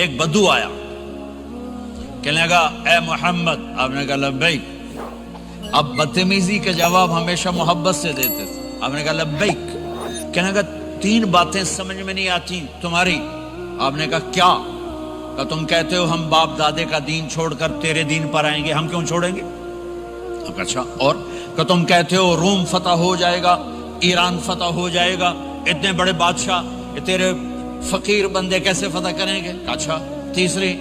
ایک بدو آیا، کہنے لگا اے محمد، آپ نے کہا لبیک. اب بدتمیزی کا جواب ہمیشہ محبت سے دیتے تھے. آپ نے کہا لبیک. کہنے لگا 3 باتیں سمجھ میں نہیں آتی تمہاری. آپ نے کہا کیا؟ کہ تم کہتے ہو ہم باپ دادے کا دین چھوڑ کر تیرے دین پر آئیں گے، ہم کیوں چھوڑیں گے؟ اچھا، اور کہ تم کہتے ہو روم فتح ہو جائے گا، ایران فتح ہو جائے گا، اتنے بڑے بادشاہ یہ تیرے فقیر بندے کیسے فتح کریں گے؟ اچھا. تیسری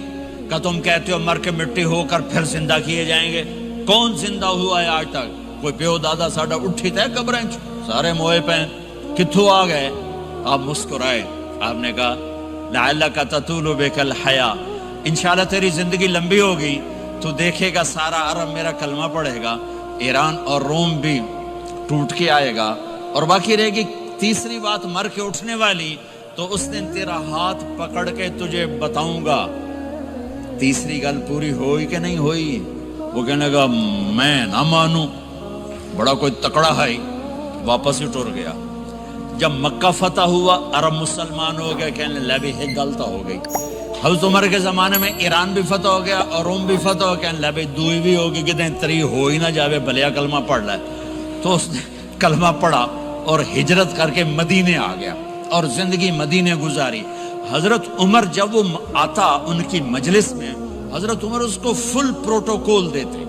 کہ تم کہتے ہو مر کے مٹی ہو کر پھر زندہ کیے جائیں گے. کون زندہ ہوا ہے آج تک؟ کوئی پیو دادا ساڈا اٹھی تے قبریں سارے موئے پہ کتھوں آ گئے؟ آپ مسکرائے. آپ نے کہا لعلک تطول بک الحیا، انشاءاللہ تیری زندگی لمبی ہوگی تو دیکھے گا سارا عرب میرا کلمہ پڑھے گا، ایران اور روم بھی ٹوٹ کے آئے گا، اور باقی رہے گی تیسری بات مر کے اٹھنے والی. تو اس دن تیرا ہاتھ پکڑ کے تجھے بتاؤں گا. تیسری گل پوری ہوئی کہ نہیں ہوئی؟ وہ کہنے لگا میں نہ مانوں، بڑا کوئی تکڑا ہے. واپس ہی ٹر گیا. جب مکہ فتح ہوا، عرب مسلمان ہو گئے، کہنے لگے ایک غلطہ ہو گئی. حضرت عمر کے زمانے میں ایران بھی فتح ہو گیا اور روم بھی فتح ہو گیا، کہنے لگے دوئی بھی ہوگی کہ دیں تری ہو ہی نہ جاوے، بھلیا کلمہ پڑھ لائے. تو اس نے کلمہ پڑھا اور ہجرت کر کے مدینے آ گیا اور زندگی مدینے گزاری. حضرت عمر جب وہ آتا ان کی مجلس میں، حضرت عمر اس کو فل پروٹوکول دیتے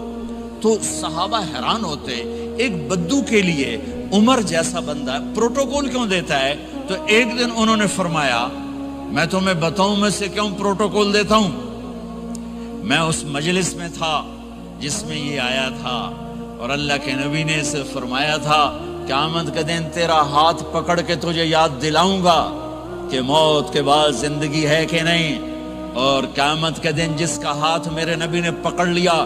تو صحابہ حیران ہوتے، ایک بدو کے لیے عمر جیسا بندہ پروٹوکول کیوں دیتا ہے؟ تو ایک دن انہوں نے فرمایا میں تمہیں بتاؤں میں سے کیوں پروٹوکول دیتا ہوں. میں اس مجلس میں تھا جس میں یہ آیا تھا اور اللہ کے نبی نے اسے فرمایا تھا قیامت کے دن تیرا ہاتھ پکڑ کے تجھے یاد دلاؤں گا کہ موت کے بعد زندگی ہے کہ نہیں، اور قیامت کے دن جس کا ہاتھ میرے نبی نے پکڑ لیا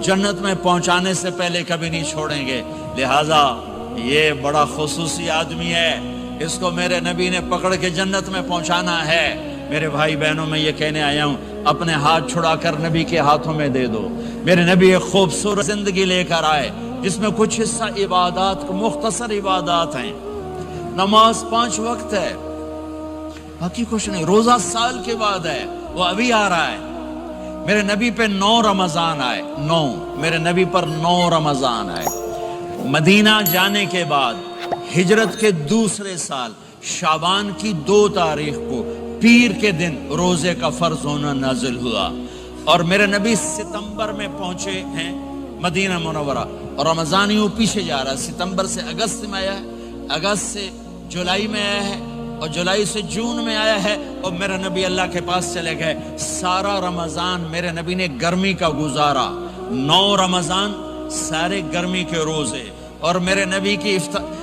جنت میں پہنچانے سے پہلے کبھی نہیں چھوڑیں گے. لہٰذا یہ بڑا خصوصی آدمی ہے، اس کو میرے نبی نے پکڑ کے جنت میں پہنچانا ہے. میرے بھائی بہنوں میں یہ کہنے آیا ہوں اپنے ہاتھ چھڑا کر نبی کے ہاتھوں میں دے دو. میرے نبی ایک خوبصورت زندگی لے کر آئے جس میں کچھ حصہ عبادات، مختصر عبادات ہیں. نماز 5 وقت ہے، باقی کچھ نہیں. روزہ سال کے بعد ہے، وہ ابھی آ رہا ہے. میرے نبی پہ 9 رمضان آئے، 9 میرے نبی پر 9 رمضان آئے. مدینہ جانے کے بعد ہجرت کے دوسرے سال شعبان کی 2 تاریخ کو پیر کے دن روزے کا فرض ہونا نازل ہوا، اور میرے نبی ستمبر میں پہنچے ہیں مدینہ منورہ، اور رمضان یوں پیچھے جا رہا ہے. ستمبر سے اگست میں آیا ہے، اگست سے جولائی میں آیا ہے، اور جولائی سے جون میں آیا ہے، اور میرے نبی اللہ کے پاس چلے گئے. سارا رمضان میرے نبی نے گرمی کا گزارا. 9 رمضان سارے گرمی کے روزے، اور میرے نبی کی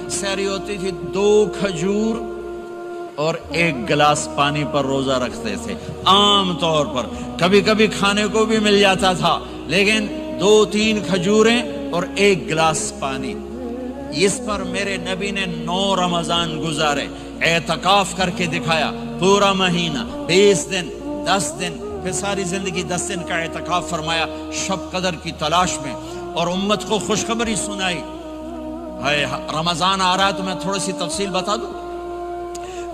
سحری ہوتی تھی 2 کھجور اور 1 گلاس پانی پر روزہ رکھتے تھے. عام طور پر کبھی کبھی کھانے کو بھی مل جاتا تھا، لیکن 2-3 کھجوریں اور 1 گلاس پانی. اس پر میرے نبی نے 9 رمضان گزارے. اعتکاف کر کے دکھایا، پورا مہینہ 20 دن 10 دن، پھر ساری زندگی 10 دن کا اعتکاف فرمایا شب قدر کی تلاش میں، اور امت کو خوشخبری سنائی. رمضان آ رہا ہے تو میں تھوڑی سی تفصیل بتا دوں.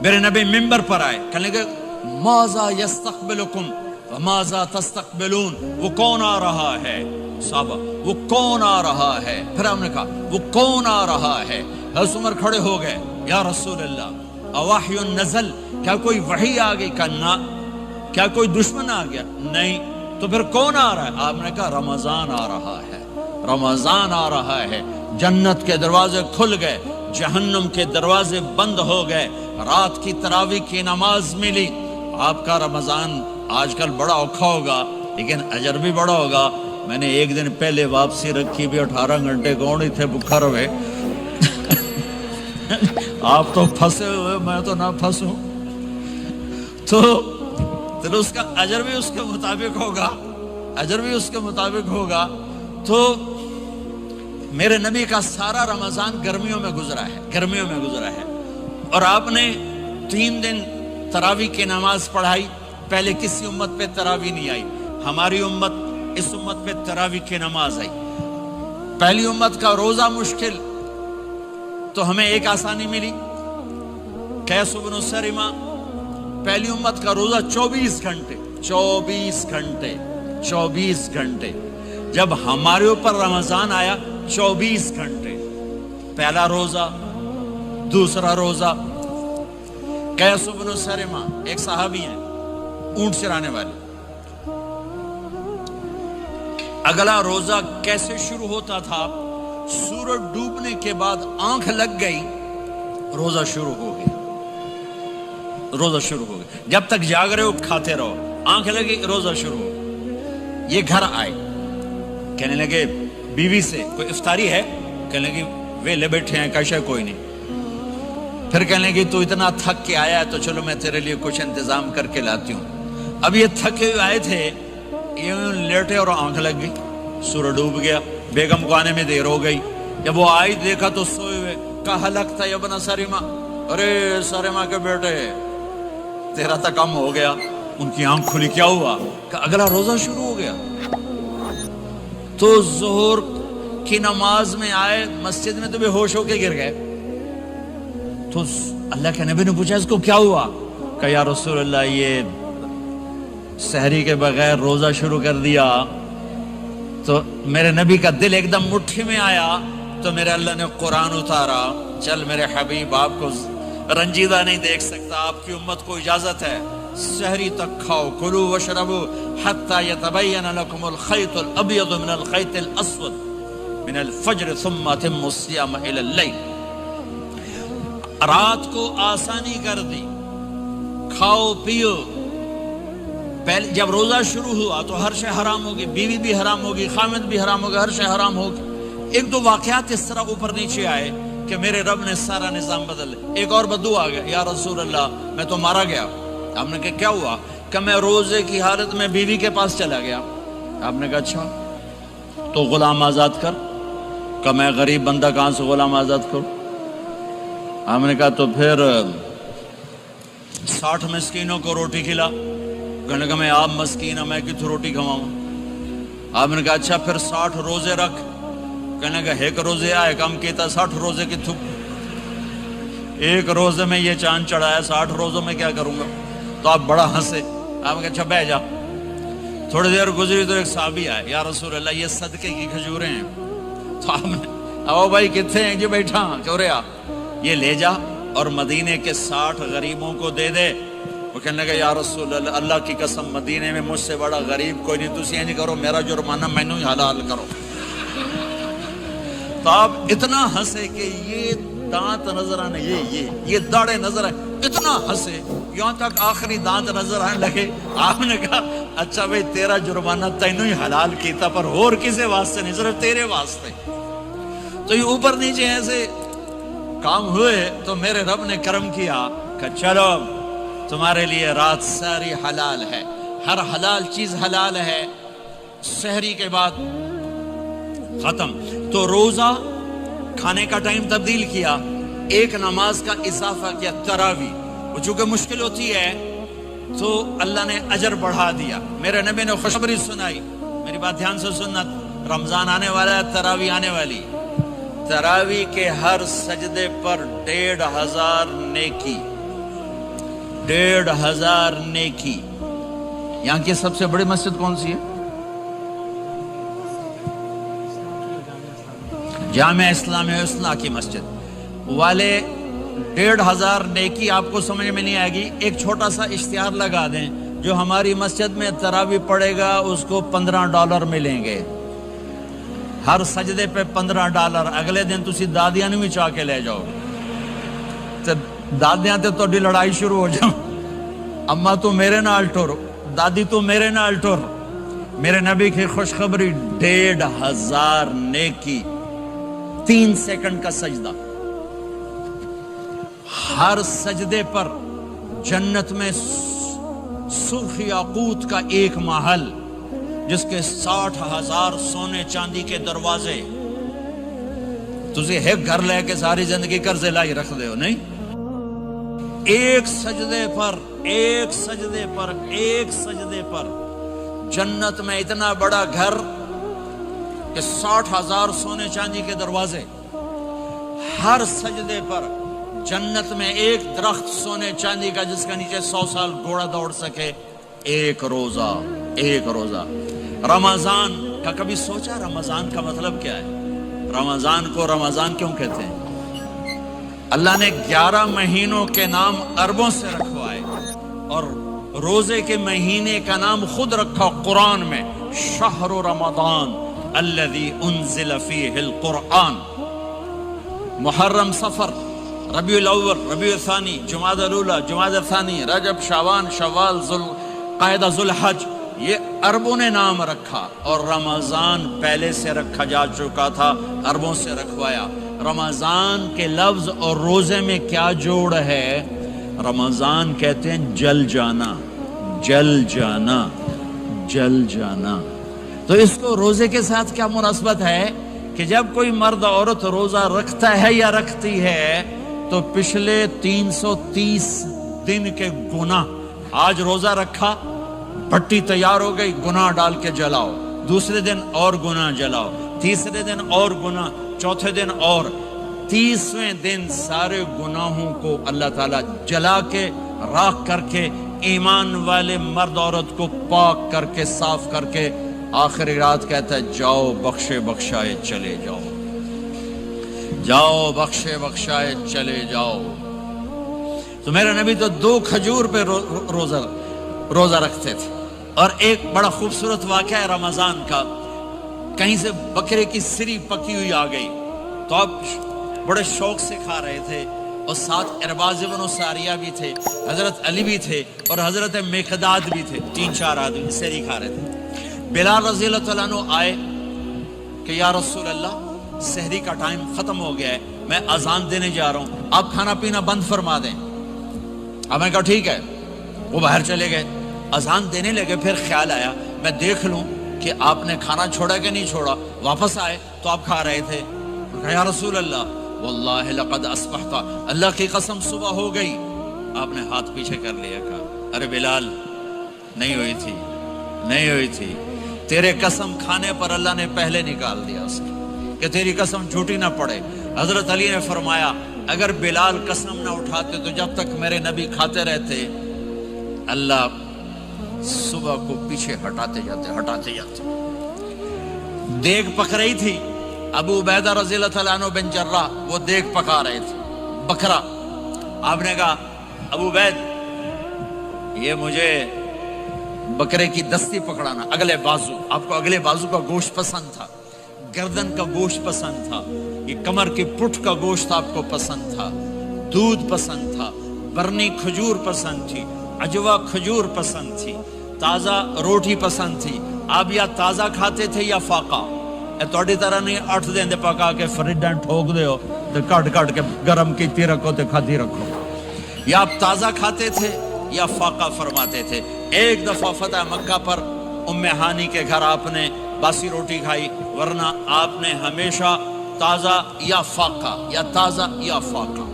میرے نبی منبر پر آئے، کہنے لگے ماذا یستقبلکم وماذا تستقبلون، وہ کون آ رہا ہے؟ صحابہ وہ کون آ رہا ہے؟ پھر ہم نے کہا وہ کون آ رہا ہے؟ حضرت عمر کھڑے ہو گئے، یا رسول اللہ اوحی نزل، کیا کوئی وحی آ گئی؟ کہا کیا کوئی دشمن آ گیا؟ نہیں. تو پھر کون آ رہا ہے؟ آپ نے کہا رمضان آ رہا ہے، رمضان آ رہا ہے. جنت کے دروازے کھل گئے، جہنم کے دروازے بند ہو گئے، رات کی تراویح کی نماز ملی. آپ کا رمضان آج کل بڑا اوکھا ہوگا لیکن اجر بھی بڑا ہوگا. میں نے ایک دن پہلے واپسی رکھی بھی، 18 گھنٹے کون ہی تھے بکھا رہے. آپ تو پھنسے ہوئے، میں تو نہ پھنسوں. تو اس کا اجر بھی اس کے مطابق ہوگا، اجر بھی اس کے مطابق ہوگا. تو میرے نبی کا سارا رمضان گرمیوں میں گزرا ہے، گرمیوں میں گزرا ہے. اور آپ نے 3 دن تراویح کی نماز پڑھائی. پہلے کسی امت پہ تراویح نہیں آئی، ہماری امت، اس امت پہ تراویح کی نماز آئی. پہلی امت کا روزہ مشکل، تو ہمیں ایک آسانی ملی، قیس بن سرمہ. پہلی امت کا روزہ 24 گھنٹے، 24 گھنٹے 24 گھنٹے. جب ہمارے اوپر رمضان آیا 24 گھنٹے. پہلا روزہ، دوسرا روزہ. قیس بن سرمہ ایک صحابی ہیں، اونٹ چرانے والے. اگلا روزہ کیسے شروع ہوتا تھا؟ سورج ڈوبنے کے بعد آنکھ لگ گئی، روزہ شروع ہو گیا. روزہ شروع ہو گیا. جب تک جاگ رہے ہو کھاتے رہو، آنکھ لگی روزہ شروع ہو. یہ گھر آئے، کہنے لگے بیوی سے کوئی افطاری ہے؟ کہنے لگے ویلے بیٹھے ہیں، کیسا کوئی نہیں. پھر کہنے لگے تو اتنا تھک کے آیا ہے تو چلو میں تیرے لیے کچھ انتظام کر کے لاتی ہوں. اب یہ تھکے ہوئے آئے تھے، یہ لیٹے اور آنکھ لگ گئی، سورج ڈوب گیا. بیگم کو آنے میں دیر ہو گئی. جب وہ آئی دیکھا تو سوئے ہوئے. کہا لگتا ہے ابن سرمہ، ارے سرمہ کے بیٹے تیرا تو کم ہو گیا. ان کی آنکھ کھلی، کیا ہوا؟ کہ اگلا روزہ شروع ہو گیا. تو ظہر کی نماز میں آئے مسجد میں تو بے ہوش ہو کے گر گئے. تو اللہ کے نبی نے پوچھا اس کو کیا ہوا؟ کہ یا رسول اللہ یہ سحری کے بغیر روزہ شروع کر دیا. تو میرے نبی کا دل ایک دم مٹھی میں آیا. تو میرے اللہ نے قرآن اتارا، چل میرے حبیب آپ کو رنجیدہ نہیں دیکھ سکتا، آپ کی امت کو اجازت ہے سحری تک کھاؤ، کلوا واشربوا حتی یتبین لکم الخیط الابیض من الخیط الاسود من الفجر ثم اتموا الصیام الی اللیل. رات کو آسانی کر دی، کھاؤ پیو. پہلے جب روزہ شروع ہوا تو ہر شے حرام ہوگی، بیوی بھی حرام ہوگی، خامد بھی حرام ہوگا، ہر شے حرام ہوگی. ایک دو واقعات اس طرح اوپر نیچے آئے کہ میرے رب نے سارا نظام بدل. ایک اور بدو آ گیا، یا رسول اللہ میں تو مارا گیا. آپ نے کہا کیا ہوا؟ کہ میں روزے کی حالت میں بیوی کے پاس چلا گیا. آپ نے کہا اچھا تو غلام آزاد کر. کہ میں غریب بندہ کہاں سے غلام آزاد کروں؟ آپ نے کہا تو پھر 60 مسکینوں کو روٹی کھلا. کہنے لگا میں آپ مسکین ہوں، میں کتوں روٹی کھواؤں؟ آپ نے کہا اچھا پھر 60 روزے رکھ. کہنے لگا ایک روزے آئے کم کیتا، 60 روزے کتوں؟ ایک روزے میں یہ چاند چڑھایا، 60 روزوں میں کیا کروں گا؟ تو آپ بڑا ہنسے. آپ نے کہا اچھا بیٹھ جا. تھوڑی دیر گزری تو ایک صحابی آئے، یا رسول اللہ یہ صدقے کی کھجوریں ہیں. تو آپ نے او بھائی کتنے ہیں؟ جی بیٹھا چوریا، یہ لے جا اور مدینے کے 60 غریبوں کو دے دے. وہ کہنے لگا یا رسول اللہ اللہ کی قسم مدینے میں مجھ سے بڑا غریب کوئی نہیں، تسی یہ نہیں کرو، میرا جرمانہ مینوں ہی حلال کرو. تو آپ اتنا ہنسے کہ یہ دانت نظر آنے، یہ داڑے نظر آئے، اتنا ہنسے یہاں تک آخری دانت نظر آنے لگے. آپ نے کہا اچھا بھائی تیرا جرمانہ تینوں ہی حلال کیتا، پر اور کسے واسطے نہیں، صرف تیرے واسطے. تو یہ اوپر نیچے ایسے کام ہوئے تو میرے رب نے کرم کیا کہ چلو تمہارے لیے رات ساری حلال ہے، ہر حلال چیز حلال ہے. سحری کے بعد ختم. تو روزہ کھانے کا ٹائم تبدیل کیا، ایک نماز کا اضافہ کیا، تراویح. وہ چونکہ مشکل ہوتی ہے تو اللہ نے اجر بڑھا دیا. میرے نبی نے خوشخبری سنائی، میری بات دھیان سے سننا، رمضان آنے والا ہے، تراویح آنے والی. تراویح کے ہر سجدے پر 1500 نیکی، 1500 نیکی. یہاں کی سب سے بڑی مسجد کون سی ہے؟ جامعہ اسلامیہ حسنہ کی مسجد والے. 1500 نیکی آپ کو سمجھ میں نہیں آئے گی. ایک چھوٹا سا اشتہار لگا دیں، جو ہماری مسجد میں تراویح پڑھے گا اس کو $15 ملیں گے، ہر سجدے پہ $15. اگلے دن تسی دادیاں نہیں چاہ کے لے جاؤ، دادیاں تے تو لڑائی شروع ہو جاؤ. اما تو میرے نال ٹور، دادی تو میرے نال ٹور. میرے نبی کی خوشخبری 1500 نیکی، 3 سیکنڈ کا سجدہ. ہر سجدے پر جنت میں سرخ یاقوت کا ایک محل جس کے 60,000 سونے چاندی کے دروازے. تسی ایک گھر لے کے ساری زندگی قرضے لائی رکھ دے ہو نہیں. ایک سجدے پر جنت میں اتنا بڑا گھر کہ 60,000 سونے چاندی کے دروازے. ہر سجدے پر جنت میں ایک درخت سونے چاندی کا جس کا نیچے 100 سال گھوڑا دوڑ سکے. ایک روزہ. رمضان کا کبھی سوچا رمضان کا مطلب کیا ہے؟ رمضان کو رمضان کیوں کہتے ہیں؟ اللہ نے 11 مہینوں کے نام عربوں سے رکھوائے اور روزے کے مہینے کا نام خود رکھا قرآن میں، شہر رمضان الذی انزل فیہ القرآن. محرم، صفر، ربیع الاول، ربیع الثانی، جمادی الاولی، جمادی الثانی، رجب، شعبان، شوال، ذوالقعدہ، ذوالحج، یہ عربوں نے نام رکھا. اور رمضان پہلے سے رکھا جا چکا تھا، عربوں سے رکھوایا. رمضان کے لفظ اور روزے میں کیا جوڑ ہے؟ رمضان کہتے ہیں جل جانا، جل جانا، جل جانا. تو اس کو روزے کے ساتھ کیا مناسبت ہے کہ جب کوئی مرد عورت روزہ رکھتا ہے یا رکھتی ہے تو پچھلے 330 دن کے گناہ، آج روزہ رکھا، بھٹی تیار ہو گئی، گناہ ڈال کے جلاؤ، دوسرے دن اور گناہ جلاؤ، تیسرے دن اور گناہ، چوتھے دن اور، 30ویں دن سارے گناہوں کو اللہ تعالیٰ جلا کے راکھ کر کے ایمان والے مرد عورت کو پاک کر کے صاف کر کے آخری رات کہتا ہے جاؤ بخشے بخشائے چلے جاؤ، جاؤ بخشے بخشائے چلے جاؤ. تو میرے نبی تو 2 کھجور پہ روزہ رکھتے تھے. اور ایک بڑا خوبصورت واقعہ ہے رمضان کا، کہیں سے بکرے کی سری پکی ہوئی آ گئی تو آپ بڑے شوق سے کھا رہے تھے، اور ساتھ ارباز بن ساریہ بھی تھے، حضرت علی بھی تھے اور حضرت مقداد بھی تھے، 3-4 آدمی سری کھا رہے تھے. بلال رضی اللہ تعالیٰ عنہ آئے کہ یا رسول اللہ سحری کا ٹائم ختم ہو گیا ہے، میں اذان دینے جا رہا ہوں، آپ کھانا پینا بند فرما دیں. اب میں کہا ٹھیک ہے. وہ باہر چلے گئے، اذان دینے لگے. پھر خیال آیا میں دیکھ لوں کہ آپ نے کھانا چھوڑا کہ نہیں چھوڑا. واپس آئے تو آپ کھا رہے تھے. یا رسول اللہ واللہ لقد اصبحت، اللہ کی قسم صبح ہو گئی. آپ نے ہاتھ پیچھے کر لیا، کہا ارے بلال نہیں ہوئی تھی، نہیں ہوئی تھی، تیرے قسم کھانے پر اللہ نے پہلے نکال دیا اس کی کہ تیری قسم جھوٹی نہ پڑے. حضرت علی نے فرمایا اگر بلال قسم نہ اٹھاتے تو جب تک میرے نبی کھاتے رہتے اللہ صبح کو پیچھے ہٹاتے جاتے. دیگ پک رہی تھی، ابو عبیدہ رضی اللہ تعالیٰ عنہ بن جراح وہ دیگ پکا رہے تھے، بکرا. آپ نے کہا ابو عبید یہ مجھے بکرے کی دستی پکڑانا، اگلے بازو. آپ کو اگلے بازو کا گوشت پسند تھا، گردن کا گوشت پسند تھا، یہ کمر کی پٹھ کا گوشت آپ کو پسند تھا، دودھ پسند تھا، برنی کھجور پسند تھی، عجوا کھجور پسند تھی، تازہ روٹی پسند تھی. آپ یا تازہ کھاتے تھے یا فاقہ. توڑی طرح نہیں 8 دن دے پکا کے فریڈن ٹھوک دے ہو تو کٹ کے گرم کیتی رکھو تو کھاتی رکھو. یا آپ تازہ کھاتے تھے یا فاقہ فرماتے تھے. ایک دفعہ فتح مکہ پر ام ہانی کے گھر آپ نے باسی روٹی کھائی، ورنہ آپ نے ہمیشہ تازہ یا فاقہ یا تازہ یا فاقہ.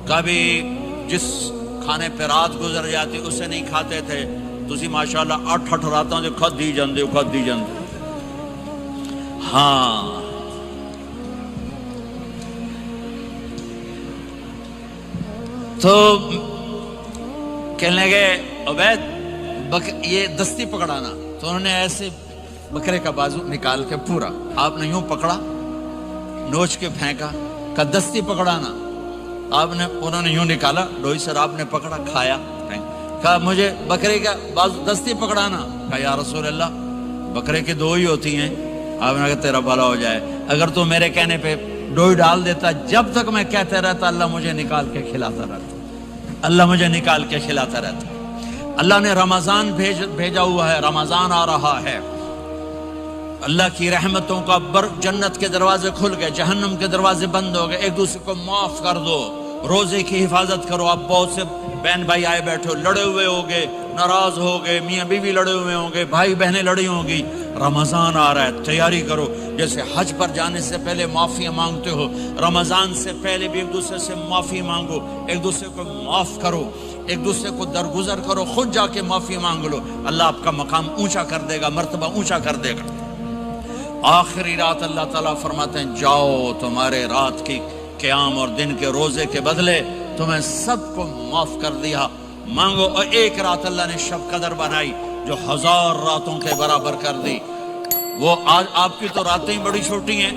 کبھی جس کھانے پہ رات گزر جاتی اسے نہیں کھاتے تھے. تسی ماشاءاللہ 8 راتاں جو کھد دی جاندے. ہاں تو کہنے لگے عبید یہ دستی پکڑانا. تو انہوں نے ایسے بکرے کا بازو نکال کے پورا آپ نے یوں پکڑا، نوچ کے پھینکا. کہا دستی پکڑانا. انہوں نے یوں نکالا ڈوئی سر، آپ نے پکڑا، کھایا. کہا مجھے بکرے کا بازو دستی پکڑانا. کہا یا رسول اللہ بکرے کی 2 ہی ہوتی ہیں. آپ نے کہا تیرا بھلا ہو جائے، اگر تو میرے کہنے پہ ڈوئی ڈال دیتا، جب تک میں کہتے رہتا اللہ مجھے نکال کے کھلاتا رہتا، اللہ مجھے نکال کے کھلاتا رہتا. اللہ نے رمضان بھیجا ہوا ہے، رمضان آ رہا ہے. اللہ کی رحمتوں کا جنت کے دروازے کھل گئے، جہنم کے دروازے بند ہو گئے. ایک دوسرے کو معاف کر دو، روزے کی حفاظت کرو. آپ بہت سے بہن بھائی آئے بیٹھے ہو، لڑے ہوئے ہوگے، ناراض ہو گئے، میاں بیوی لڑے ہوئے ہوں گے، بھائی بہنیں لڑی ہوں گی. رمضان آ رہا ہے، تیاری کرو. جیسے حج پر جانے سے پہلے معافی مانگتے ہو، رمضان سے پہلے بھی ایک دوسرے سے معافی مانگو، ایک دوسرے کو معاف کرو، ایک دوسرے کو درگزر کرو، خود جا کے معافی مانگ لو. اللہ آپ کا مقام اونچا کر دے گا، مرتبہ اونچا کر دے گا. آخری رات اللہ تعالیٰ فرماتے ہیں جاؤ، تمہارے رات کی قیام اور دن کے روزے کے بدلے تمہیں سب کو معاف کر دیا. مانگو، اور ایک رات اللہ نے شب قدر بنائی جو 1000 راتوں کے برابر کر دی۔ وہ آج آپ کی تو راتیں ہی بڑی چھوٹی ہیں،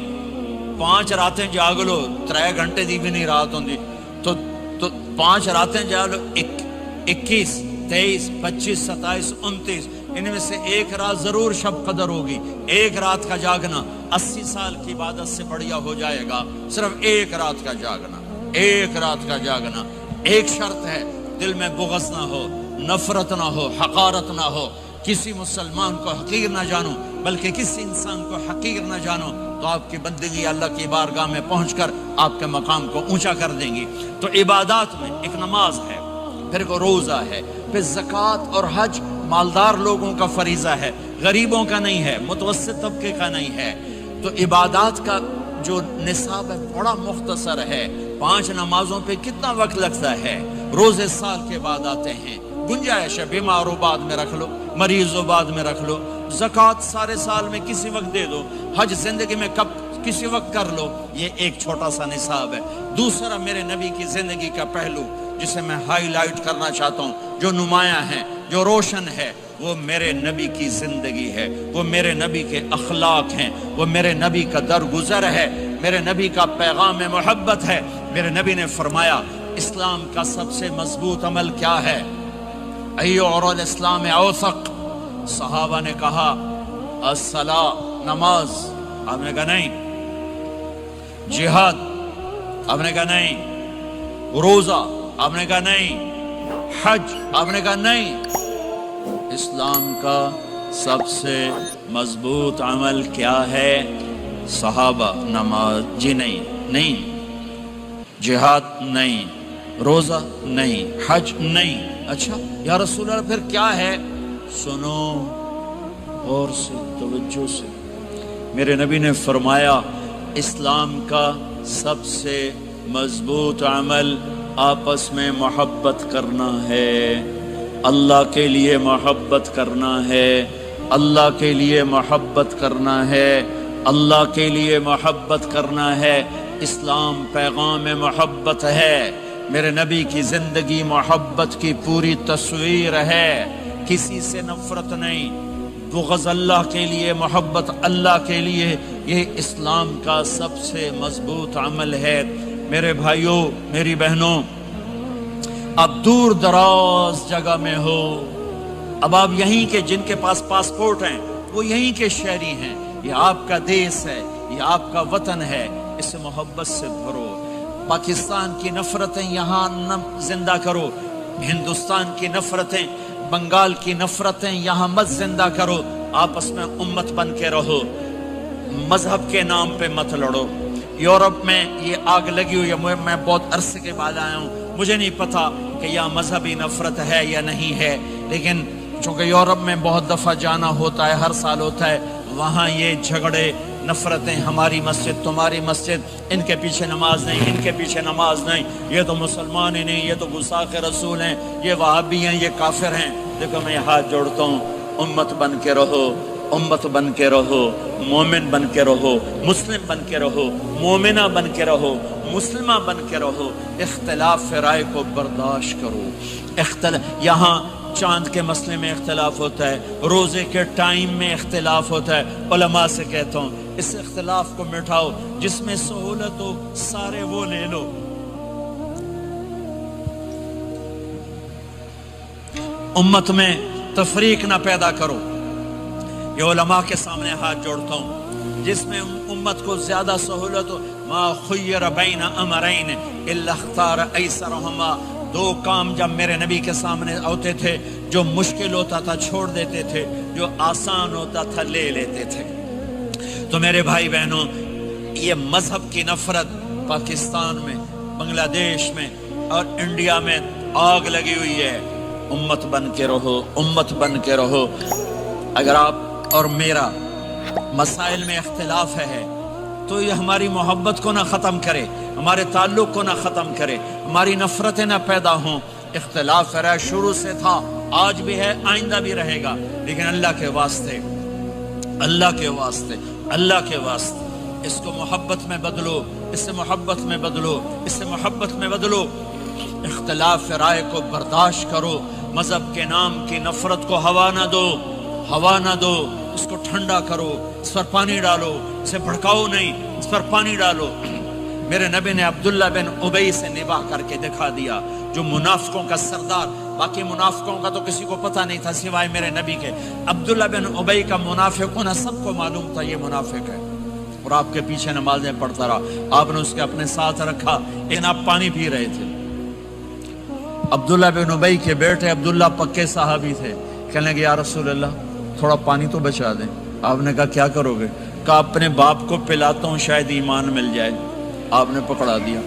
5 راتیں جاگ لو 3 گھنٹے دی بھی نہیں رات ہوندی، تو 5 راتیں جاگ لو، 21 23 25 27 29، ان میں سے ایک رات ضرور شب قدر ہوگی۔ ایک رات کا جاگنا 80 سال کی عبادت سے بڑھیا ہو جائے گا، صرف ایک رات کا جاگنا، ایک رات کا جاگنا۔ ایک شرط ہے، دل میں بغض نہ ہو، نفرت نہ ہو، حقارت نہ ہو، کسی مسلمان کو حقیر نہ جانو، بلکہ کسی انسان کو حقیر نہ جانو، تو آپ کی بندگی اللہ کی بارگاہ میں پہنچ کر آپ کے مقام کو اونچا کر دیں گی۔ تو عبادات میں ایک نماز ہے، پھر ایک روزہ ہے، پھر زکوٰۃ اور حج مالدار لوگوں کا فریضہ ہے، غریبوں کا نہیں ہے، متوسط طبقے کا نہیں ہے۔ تو عبادات کا جو نصاب ہے بڑا مختصر ہے۔ 5 نمازوں پہ کتنا وقت لگتا ہے؟ روزے سال کے بعد آتے ہیں، گنجائش ہے، بیمار ہو بعد میں رکھ لو، مریض ہو بعد میں رکھ لو، زکوٰۃ سارے سال میں کسی وقت دے دو، حج زندگی میں کب کسی وقت کر لو۔ یہ ایک چھوٹا سا نصاب ہے۔ دوسرا میرے نبی کی زندگی کا پہلو جسے میں ہائی لائٹ کرنا چاہتا ہوں، جو نمایاں ہے، جو روشن ہے، وہ میرے نبی کی زندگی ہے، وہ میرے نبی کے اخلاق ہیں، وہ میرے نبی کا درگزر ہے، میرے نبی کا پیغام محبت ہے۔ میرے نبی نے فرمایا اسلام کا سب سے مضبوط عمل کیا ہے؟ ایو اور الاسلام اوثق۔ صحابہ نے کہا الصلاۃ، نماز، آپ نے کہا نہیں۔ جہاد، آپ نے کہا نہیں۔ روزہ، آپ نے کہا نہیں۔ حج، آپ نے کہا نہیں۔ اسلام کا سب سے مضبوط عمل کیا ہے؟ صحابہ، نماز، جی نہیں۔ جہاد نہیں، روزہ نہیں، حج نہیں۔ اچھا یا رسول اللہ پھر کیا ہے؟ سنو اور سے توجہ سے، میرے نبی نے فرمایا اسلام کا سب سے مضبوط عمل آپس میں محبت کرنا ہے، اللہ کے لیے محبت کرنا ہے، اللہ کے لیے محبت کرنا ہے، اللہ کے لیے محبت کرنا ہے۔ اسلام پیغام محبت ہے، میرے نبی کی زندگی محبت کی پوری تصویر ہے، کسی سے نفرت نہیں، بغض اللہ کے لیے، محبت اللہ کے لیے، یہ اسلام کا سب سے مضبوط عمل ہے۔ میرے بھائیوں، میری بہنوں، اب دور دراز جگہ میں ہو، اب آپ یہیں کے جن کے پاس پاسپورٹ ہیں وہ یہیں کے شہری ہیں، یہ آپ کا دیس ہے، یہ آپ کا وطن ہے، اسے محبت سے بھرو۔ پاکستان کی نفرتیں یہاں نہ زندہ کرو، ہندوستان کی نفرتیں، بنگال کی نفرتیں یہاں مت زندہ کرو، آپس میں امت بن کے رہو، مذہب کے نام پہ مت لڑو۔ یورپ میں یہ آگ لگی ہوئی ہے، میں بہت عرصے کے بعد آیا ہوں، مجھے نہیں پتا کہ یہاں مذہبی نفرت ہے یا نہیں ہے، لیکن چونکہ یورپ میں بہت دفعہ جانا ہوتا ہے، ہر سال ہوتا ہے، وہاں یہ جھگڑے، نفرتیں، ہماری مسجد تمہاری مسجد، ان کے پیچھے نماز نہیں، ان کے پیچھے نماز نہیں، یہ تو مسلمان ہی نہیں، یہ تو گستاخ رسول ہیں، یہ وہابی ہیں، یہ کافر ہیں۔ دیکھو میں ہاتھ جوڑتا ہوں، امت بن کے رہو، امت بن کے رہو، مومن بن کے رہو، مسلم بن کے رہو، مومنہ بن کے رہو، مسلمہ بن کے رہو، اختلاف رائے کو برداشت کرو۔ یہاں چاند کے مسئلے میں اختلاف ہوتا ہے، روزے کے ٹائم میں اختلاف ہوتا ہے، علماء سے کہتا ہوں اس اختلاف کو مٹھاؤ، جس میں سہولت ہو سارے وہ لے لو۔ امت میں تفریق نہ پیدا کرو۔ یہ علماء کے سامنے ہاتھ جوڑتا ہوں، جس میں امت کو زیادہ سہولت ہو، ما خیر بین امرین الا اختار ایسرہما، 2 کام جب میرے نبی کے سامنے ہوتے تھے، جو مشکل ہوتا تھا چھوڑ دیتے تھے، جو آسان ہوتا تھا لے لیتے تھے۔ تو میرے بھائی بہنوں، یہ مذہب کی نفرت پاکستان میں، بنگلہ دیش میں اور انڈیا میں آگ لگی ہوئی ہے۔ امت بن کے رہو، امت بن کے رہو۔ اگر آپ اور میرا مسائل میں اختلاف ہے تو یہ ہماری محبت کو نہ ختم کرے، ہمارے تعلق کو نہ ختم کرے، ہماری نفرتیں نہ پیدا ہوں۔ اختلاف رائے شروع سے تھا، آج بھی ہے، آئندہ بھی رہے گا، لیکن اللہ کے واسطے، اللہ کے واسطے، اللہ کے واسطے اس کو محبت میں بدلو، اس سے محبت میں بدلو، اس سے محبت میں بدلو۔ اختلاف رائے کو برداشت کرو، مذہب کے نام کی نفرت کو ہوا نہ دو، ہوا نہ دو، اس کو ٹھنڈا کرو، اس پر پانی ڈالو، اسے بھڑکاؤ نہیں، اس پر پانی ڈالو۔ میرے نبی نے عبداللہ بن ابی سے نباہ کر کے دکھا دیا، جو منافقوں کا سردار، باقی منافقوں کا تو کسی کو پتہ نہیں تھا سوائے میرے نبی کے، عبداللہ بن ابی کا منافق ہونا سب کو معلوم تھا، یہ منافق ہے، اور آپ کے پیچھے نمازیں پڑھتا رہا، آپ نے اس کے اپنے ساتھ رکھا، لیکن آپ پانی پی رہے تھے۔ عبداللہ بن ابی کے بیٹے عبداللہ پکے صحابی تھے، کہنے لگے یا رسول اللہ تھوڑا پانی تو بچا دیں۔ آپ نے کہا کیا کرو گے؟ کہا اپنے باپ کو پلاتا ہوں شاید ایمان مل جائے۔ آپ نے پکڑا دیا،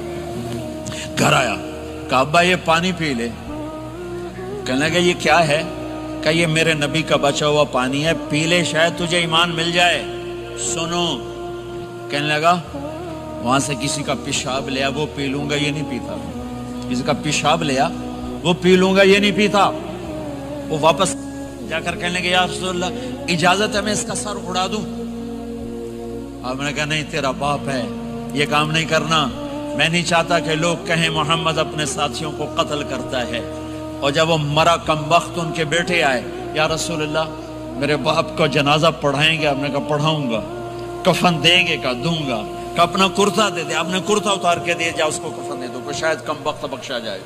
گھر آیا، کہا ابا یہ پانی پی لے۔ کہنے لگے یہ کیا ہے؟ کہا یہ میرے نبی کا بچا ہوا پانی ہے، پی لے شاید تجھے ایمان مل جائے۔ سنو، کہنے لگا وہاں سے کسی کا پیشاب لیا وہ پی لوں گا، یہ نہیں پیتا، کسی کا پیشاب لیا وہ پی لوں گا، یہ نہیں پیتا۔ وہ واپس جا کر کہنے لگے یا رسول اللہ اجازت ہے میں اس کا سر اڑا دوں؟ آپ نے کہا نہیں، تیرا باپ ہے، یہ کام نہیں کرنا، میں نہیں چاہتا کہ لوگ کہیں محمد اپنے ساتھیوں کو قتل کرتا ہے۔ اور جب وہ مرا کم وقت ان کے بیٹے آئے، یا رسول اللہ میرے باپ کو جنازہ پڑھائیں گے؟ آپ نے کہا پڑھاؤں گا۔ کفن دیں گے؟ کہا دوں گا۔ کہ اپنا کرتا دے دے۔ آپ نے کرتا اتار کے دیا، جا اس کو کفن دے دو کہ شاید کم وقت بخشا جائے۔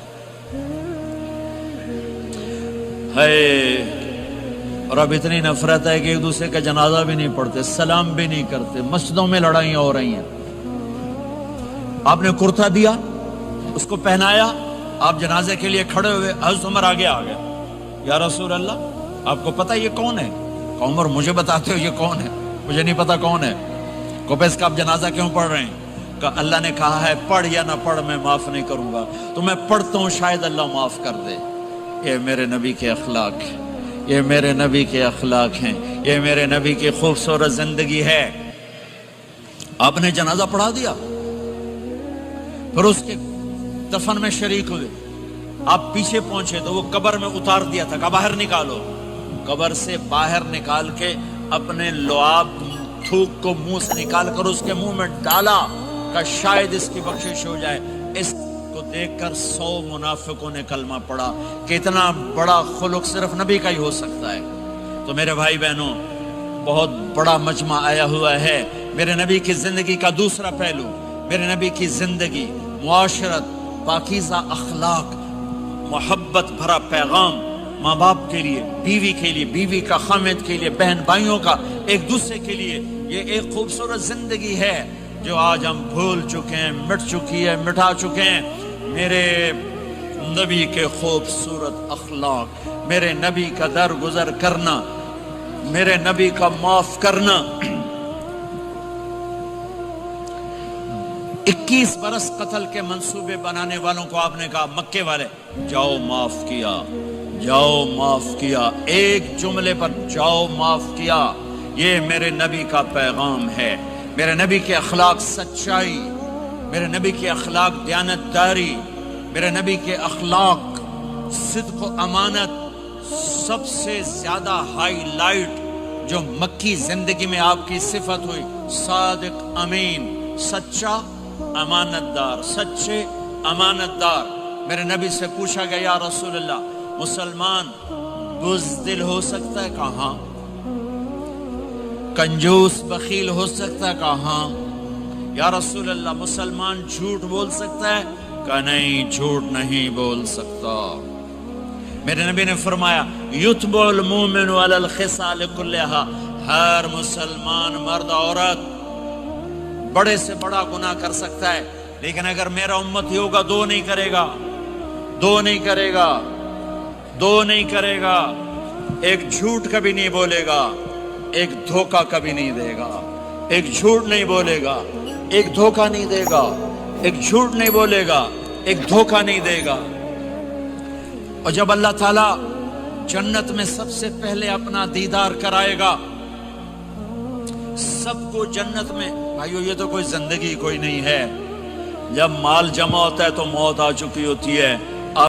اور اب اتنی نفرت ہے کہ ایک دوسرے کا جنازہ بھی نہیں پڑھتے، سلام بھی نہیں کرتے، مسجدوں میں لڑائیاں ہو رہی ہیں۔ آپ نے کرتا دیا، اس کو پہنایا، آپ جنازے کے لیے کھڑے ہوئے، حضرت عمر آگے آ گیا، یا رسول اللہ آپ کو پتہ یہ کون ہے؟ کہ عمر مجھے بتاتے ہو یہ کون ہے؟ مجھے نہیں پتا کون ہے۔ کو اس کا آپ جنازہ کیوں پڑھ رہے ہیں؟ کہ اللہ نے کہا ہے پڑھ یا نہ پڑھ میں معاف نہیں کروں گا، تو میں پڑھتا ہوں شاید اللہ معاف کر دے۔ یہ میرے نبی کے اخلاق ہیں، یہ میرے نبی کے اخلاق ہیں، یہ میرے نبی کی خوبصورت زندگی ہے۔ آپ نے جنازہ پڑھا دیا، پھر اس کے دفن میں شریک ہوئے، آپ پیچھے پہنچے تو وہ قبر میں اتار دیا تھا کہ باہر نکالو۔ قبر سے باہر نکال کے اپنے لعاب تھوک کو منہ سے نکال کر اس کے منہ میں ڈالا کہ شاید اس کی بخشش ہو جائے۔ اس کو دیکھ کر 100 منافقوں نے کلمہ پڑھا کہ اتنا بڑا خلق صرف نبی کا ہی ہو سکتا ہے۔ تو میرے بھائی بہنوں، بہت بڑا مجمع آیا ہوا ہے۔ میرے نبی کی زندگی کا دوسرا پہلو، میرے نبی کی زندگی، معاشرت، پاکیزہ اخلاق، محبت بھرا پیغام، ماں باپ کے لیے، بیوی کے لیے، بیوی کا خامد کے لیے، بہن بھائیوں کا ایک دوسرے کے لیے، یہ ایک خوبصورت زندگی ہے جو آج ہم بھول چکے ہیں، مٹ چکی ہے، مٹا چکے ہیں۔ میرے نبی کے خوبصورت اخلاق، میرے نبی کا درگزر کرنا، میرے نبی کا معاف کرنا۔ 21 برس قتل کے منصوبے بنانے والوں کو آپ نے کہا مکے والے جاؤ معاف کیا، جاؤ معاف کیا، ایک جملے پر جاؤ معاف کیا۔ یہ میرے نبی کا پیغام ہے۔ میرے نبی کے اخلاق سچائی، میرے نبی کے اخلاق دیانتداری، میرے نبی کے اخلاق صدق و امانت۔ سب سے زیادہ ہائی لائٹ جو مکی زندگی میں آپ کی صفت ہوئی، صادق امین، سچا امانت دار، سچے امانت دار۔ میرے نبی سے پوچھا گیا یا رسول اللہ مسلمان بزدل ہو سکتا ہے؟ کہاں؟ کنجوس بخیل ہو سکتا ہے؟ کہاں؟ یا رسول اللہ مسلمان جھوٹ بول سکتا ہے؟ کہ نہیں، جھوٹ نہیں بول سکتا۔ میرے نبی نے فرمایا یتبع المومن علی الخصال كلها، ہر مسلمان مرد عورت بڑے سے بڑا گناہ کر سکتا ہے، لیکن اگر میرا امتی ہوگا دو نہیں کرے گا، دو نہیں کرے گا، دو نہیں کرے گا۔ ایک جھوٹ کبھی نہیں بولے گا، ایک دھوکہ کبھی نہیں دے گا۔ ایک جھوٹ نہیں بولے گا، ایک دھوکہ نہیں دے گا، ایک جھوٹ نہیں بولے گا، ایک دھوکہ نہیں دے گا۔ اور جب اللہ تعالیٰ جنت میں سب سے پہلے اپنا دیدار کرائے گا سب کو جنت میں، بھائیو یہ تو کوئی زندگی کوئی نہیں ہے۔ جب مال جمع ہوتا ہے تو موت آ چکی ہوتی ہے۔